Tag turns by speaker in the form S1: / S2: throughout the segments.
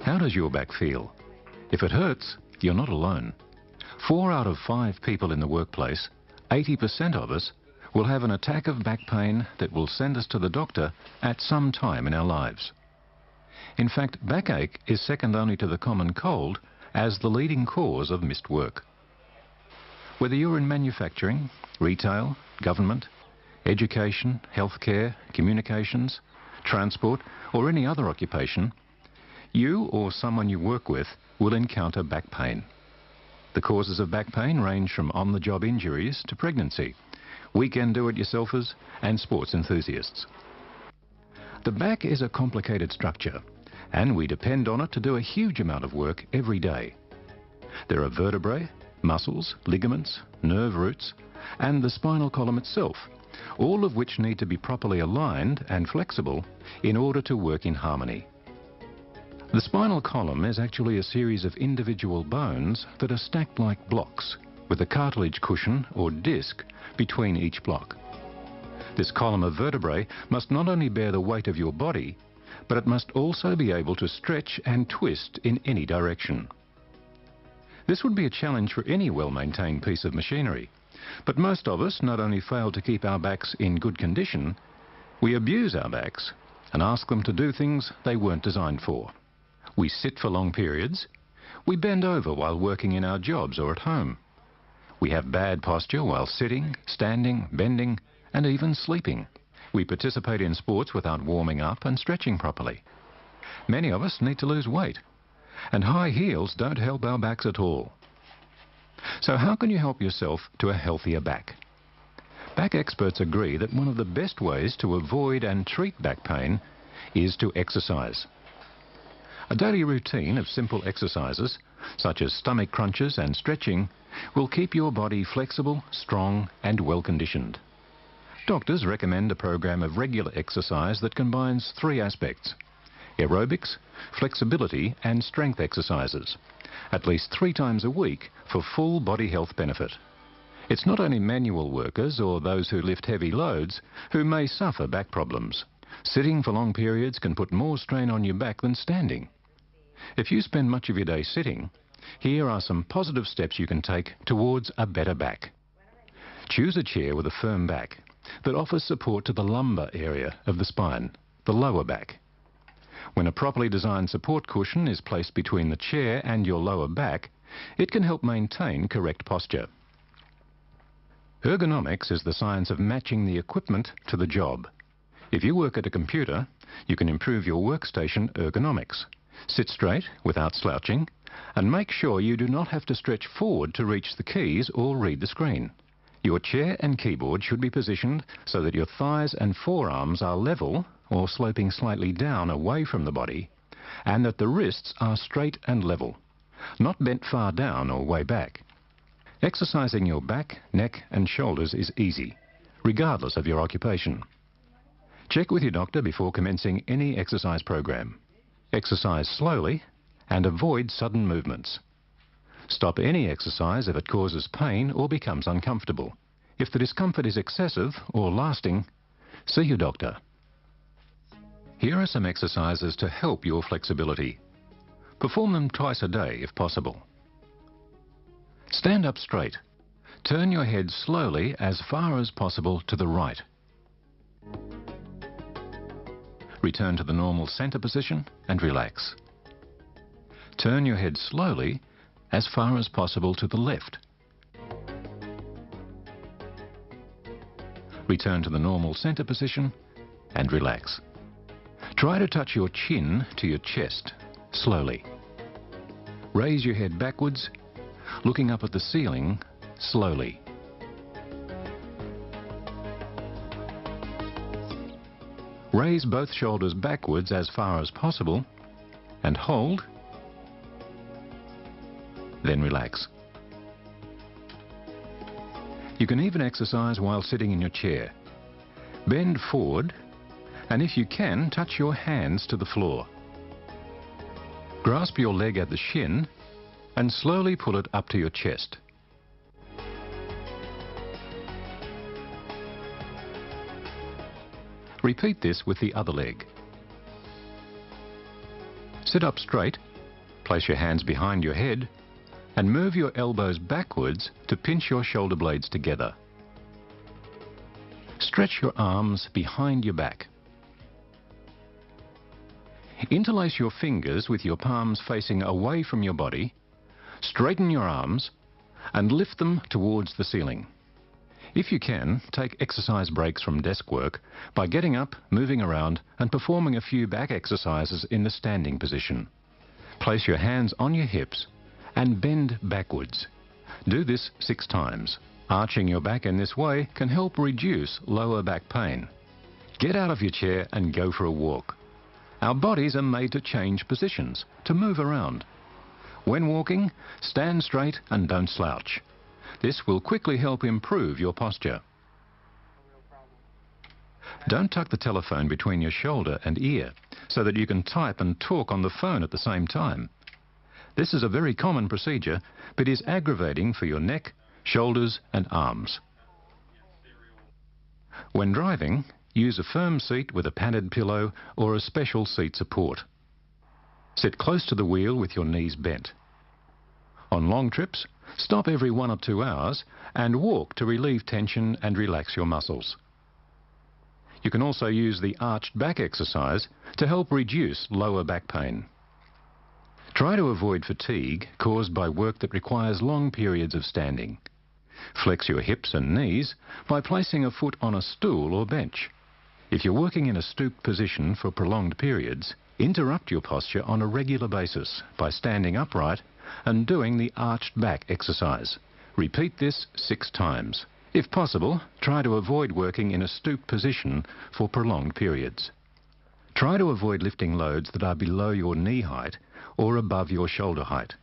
S1: How does your back feel? If it hurts, you're not alone. 4 out of 5 people in the workplace, 80% of us, will have an attack of back pain that will send us to the doctor at some time in our lives. In fact, backache is second only to the common cold as the leading cause of missed work. Whether you're in manufacturing, retail, government, education, healthcare, communications, transport, or any other occupation, you or someone you work with will encounter back pain. The causes of back pain range from on-the-job injuries to pregnancy, weekend do-it-yourselfers, and sports enthusiasts. The back is a complicated structure, and we depend on it to do a huge amount of work every day. There are vertebrae, muscles, ligaments, nerve roots, and the spinal column itself, all of which need to be properly aligned and flexible in order to work in harmony. The spinal column is actually a series of individual bones that are stacked like blocks, with a cartilage cushion or disc between each block. This column of vertebrae must not only bear the weight of your body, but it must also be able to stretch and twist in any direction. This would be a challenge for any well-maintained piece of machinery, but most of us not only fail to keep our backs in good condition, we abuse our backs and ask them to do things they weren't designed for. We sit for long periods. We bend over while working in our jobs or at home. We have bad posture while sitting, standing, bending, and even sleeping. We participate in sports without warming up and stretching properly. Many of us need to lose weight, and high heels don't help our backs at all. So how can you help yourself to a healthier back? Back experts agree that one of the best ways to avoid and treat back pain is to exercise. A daily routine of simple exercises, such as stomach crunches and stretching, will keep your body flexible, strong, and well-conditioned. Doctors recommend a program of regular exercise that combines 3 aspects: aerobics, flexibility, and strength exercises, at least 3 times a week for full body health benefit. It's not only manual workers or those who lift heavy loads who may suffer back problems. Sitting for long periods can put more strain on your back than standing. If you spend much of your day sitting, here are some positive steps you can take towards a better back. Choose a chair with a firm back that offers support to the lumbar area of the spine, the lower back. When a properly designed support cushion is placed between the chair and your lower back, it can help maintain correct posture. Ergonomics is the science of matching the equipment to the job. If you work at a computer, you can improve your workstation ergonomics. Sit straight without slouching, and make sure you do not have to stretch forward to reach the keys or read the screen. Your chair and keyboard should be positioned so that your thighs and forearms are level or sloping slightly down away from the body, and that the wrists are straight and level, not bent far down or way back. Exercising your back, neck and shoulders is easy, regardless of your occupation. Check with your doctor before commencing any exercise program. Exercise slowly and avoid sudden movements. Stop any exercise if it causes pain or becomes uncomfortable. If the discomfort is excessive or lasting, see your doctor. Here are some exercises to help your flexibility. Perform them twice a day if possible. Stand up straight. Turn your head slowly as far as possible to the right. Return to the normal center position and relax. Turn your head slowly as far as possible to the left. Return to the normal center position and relax. Try to touch your chin to your chest slowly. Raise your head backwards, looking up at the ceiling slowly. Raise both shoulders backwards as far as possible and hold, then relax. You can even exercise while sitting in your chair. Bend forward, and if you can, touch your hands to the floor. Grasp your leg at the shin and slowly pull it up to your chest. Repeat this with the other leg. Sit up straight Place your hands behind your head and move your elbows backwards to pinch your shoulder blades together. Stretch your arms behind your back. Interlace your fingers with your palms facing away from your body, straighten your arms and lift them towards the ceiling. If you can, take exercise breaks from desk work by getting up, moving around and performing a few back exercises in the standing position. Place your hands on your hips and bend backwards. Do this 6 times. Arching your back in this way can help reduce lower back pain. Get out of your chair and go for a walk. Our bodies are made to change positions, to move around. When walking, stand straight and don't slouch. This will quickly help improve your posture. Don't tuck the telephone between your shoulder and ear so that you can type and talk on the phone at the same time. This is a very common procedure, but is aggravating for your neck, shoulders and arms. When driving, use a firm seat with a padded pillow or a special seat support. Sit close to the wheel with your knees bent. On long trips, stop every 1 or 2 hours and walk to relieve tension and relax your muscles. You can also use the arched back exercise to help reduce lower back pain. Try to avoid fatigue caused by work that requires long periods of standing. Flex your hips and knees by placing a foot on a stool or bench. If you're working in a stooped position for prolonged periods, interrupt your posture on a regular basis by standing upright and doing the arched back exercise. Repeat this 6 times. If possible, try to avoid working in a stooped position for prolonged periods. Try to avoid lifting loads that are below your knee height or above your shoulder height.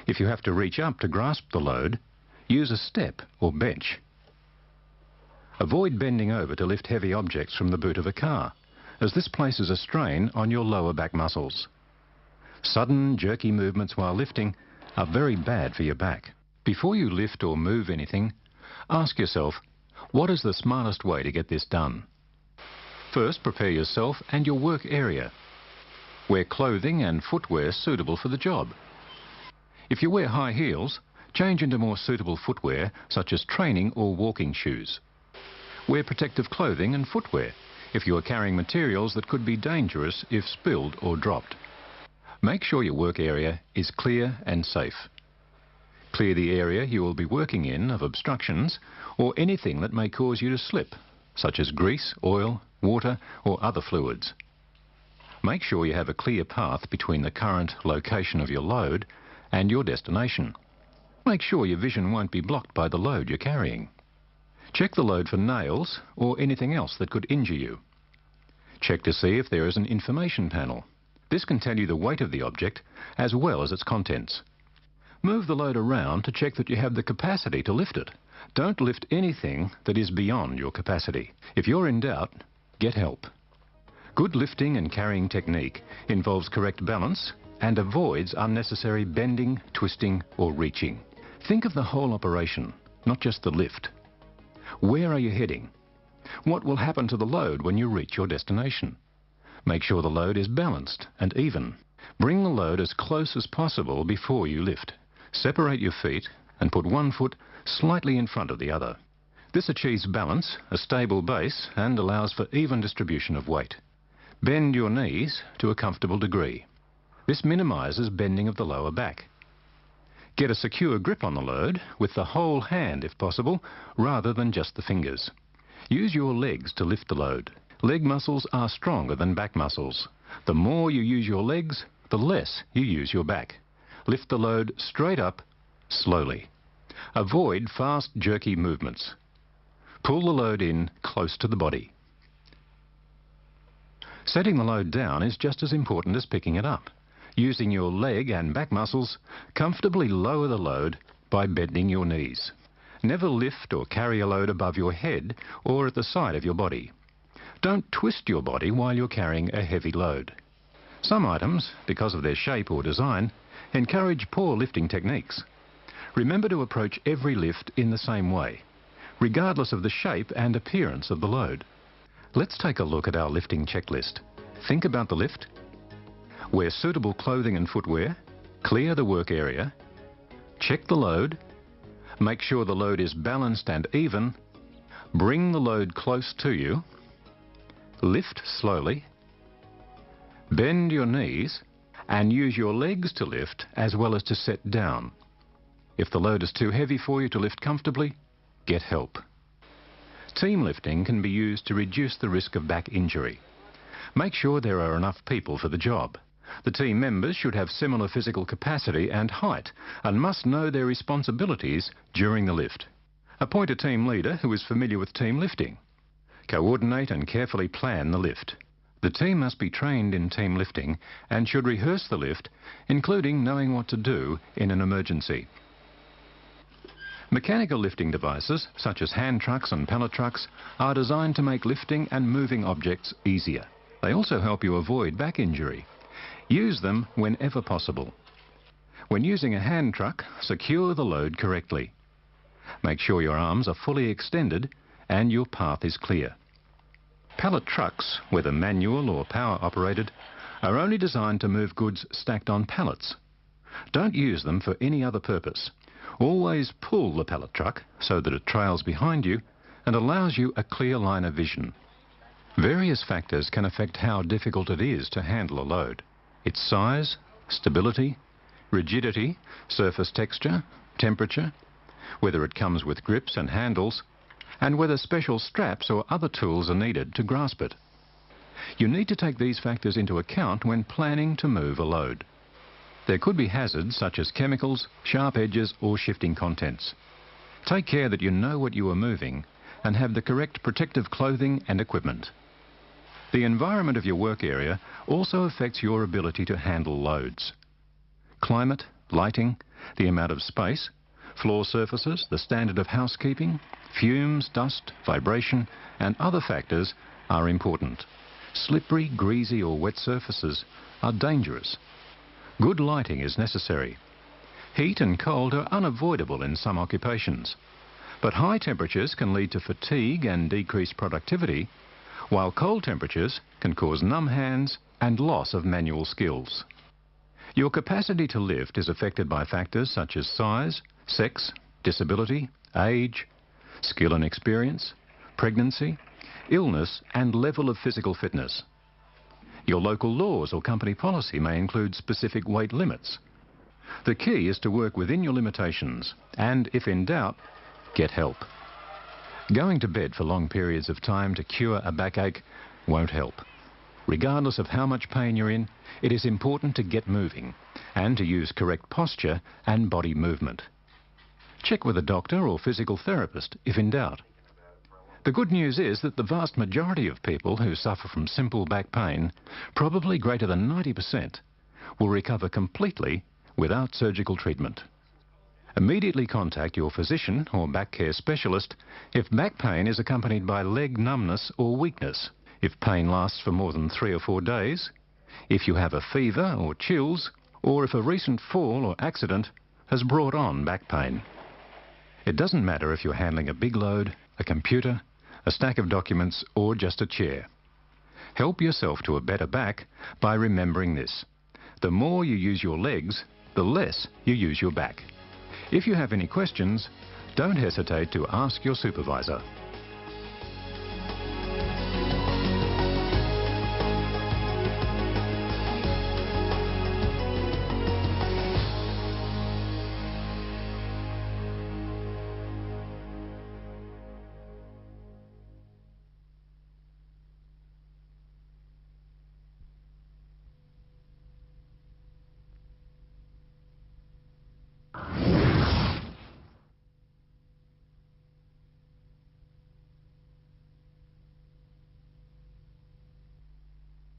S1: If you have to reach up to grasp the load, use a step or bench. Avoid bending over to lift heavy objects from the boot of a car, as this places a strain on your lower back muscles. Sudden, jerky movements while lifting are very bad for your back. Before you lift or move anything, ask yourself, what is the smartest way to get this done? First, prepare yourself and your work area. Wear clothing and footwear suitable for the job. If you wear high heels, change into more suitable footwear such as training or walking shoes. Wear protective clothing and footwear if you are carrying materials that could be dangerous if spilled or dropped. Make sure your work area is clear and safe. Clear the area you will be working in of obstructions or anything that may cause you to slip, such as grease, oil, water or other fluids. Make sure you have a clear path between the current location of your load and your destination. Make sure your vision won't be blocked by the load you're carrying. Check the load for nails or anything else that could injure you. Check to see if there is an information panel. This can tell you the weight of the object as well as its contents. Move the load around to check that you have the capacity to lift it. Don't lift anything that is beyond your capacity. If you're in doubt, get help. Good lifting and carrying technique involves correct balance and avoids unnecessary bending, twisting or reaching. Think of the whole operation, not just the lift. Where are you heading? What will happen to the load when you reach your destination? Make sure the load is balanced and even. Bring the load as close as possible before you lift. Separate your feet and put one foot slightly in front of the other. This achieves balance, a stable base, and allows for even distribution of weight. Bend your knees to a comfortable degree. This minimises bending of the lower back. Get a secure grip on the load with the whole hand if possible, rather than just the fingers. Use your legs to lift the load. Leg muscles are stronger than back muscles. The more you use your legs, the less you use your back. Lift the load straight up, slowly. Avoid fast, jerky movements. Pull the load in close to the body. Setting the load down is just as important as picking it up. Using your leg and back muscles, comfortably lower the load by bending your knees. Never lift or carry a load above your head or at the side of your body. Don't twist your body while you're carrying a heavy load. Some items, because of their shape or design, encourage poor lifting techniques. Remember to approach every lift in the same way, regardless of the shape and appearance of the load. Let's take a look at our lifting checklist. Think about the lift. Wear suitable clothing and footwear, clear the work area, check the load, make sure the load is balanced and even, bring the load close to you, lift slowly, bend your knees and use your legs to lift as well as to set down. If the load is too heavy for you to lift comfortably, get help. Team lifting can be used to reduce the risk of back injury. Make sure there are enough people for the job. The team members should have similar physical capacity and height and must know their responsibilities during the lift. Appoint a team leader who is familiar with team lifting. Coordinate and carefully plan the lift. The team must be trained in team lifting and should rehearse the lift, including knowing what to do in an emergency. Mechanical lifting devices, such as hand trucks and pallet trucks, are designed to make lifting and moving objects easier. They also help you avoid back injury. Use them whenever possible. When using a hand truck, secure the load correctly. Make sure your arms are fully extended and your path is clear. Pallet trucks, whether manual or power operated, are only designed to move goods stacked on pallets. Don't use them for any other purpose. Always pull the pallet truck so that it trails behind you and allows you a clear line of vision. Various factors can affect how difficult it is to handle a load. Its size, stability, rigidity, surface texture, temperature, whether it comes with grips and handles, and whether special straps or other tools are needed to grasp it. You need to take these factors into account when planning to move a load. There could be hazards such as chemicals, sharp edges or shifting contents. Take care that you know what you are moving and have the correct protective clothing and equipment. The environment of your work area also affects your ability to handle loads. Climate, lighting, the amount of space, floor surfaces, the standard of housekeeping, fumes, dust, vibration and other factors are important. Slippery, greasy or wet surfaces are dangerous. Good lighting is necessary. Heat and cold are unavoidable in some occupations, but high temperatures can lead to fatigue and decreased productivity, while cold temperatures can cause numb hands and loss of manual skills. Your capacity to lift is affected by factors such as size, sex, disability, age, skill and experience, pregnancy, illness and level of physical fitness. Your local laws or company policy may include specific weight limits. The key is to work within your limitations and, if in doubt, get help. Going to bed for long periods of time to cure a backache won't help. Regardless of how much pain you're in, it is important to get moving and to use correct posture and body movement. Check with a doctor or physical therapist if in doubt. The good news is that the vast majority of people who suffer from simple back pain, probably greater than 90%, will recover completely without surgical treatment. Immediately contact your physician or back care specialist if back pain is accompanied by leg numbness or weakness, if pain lasts for more than 3 or 4 days, if you have a fever or chills, or if a recent fall or accident has brought on back pain. It doesn't matter if you're handling a big load, a computer, a stack of documents or just a chair. Help yourself to a better back by remembering this. The more you use your legs, the less you use your back. If you have any questions, don't hesitate to ask your supervisor.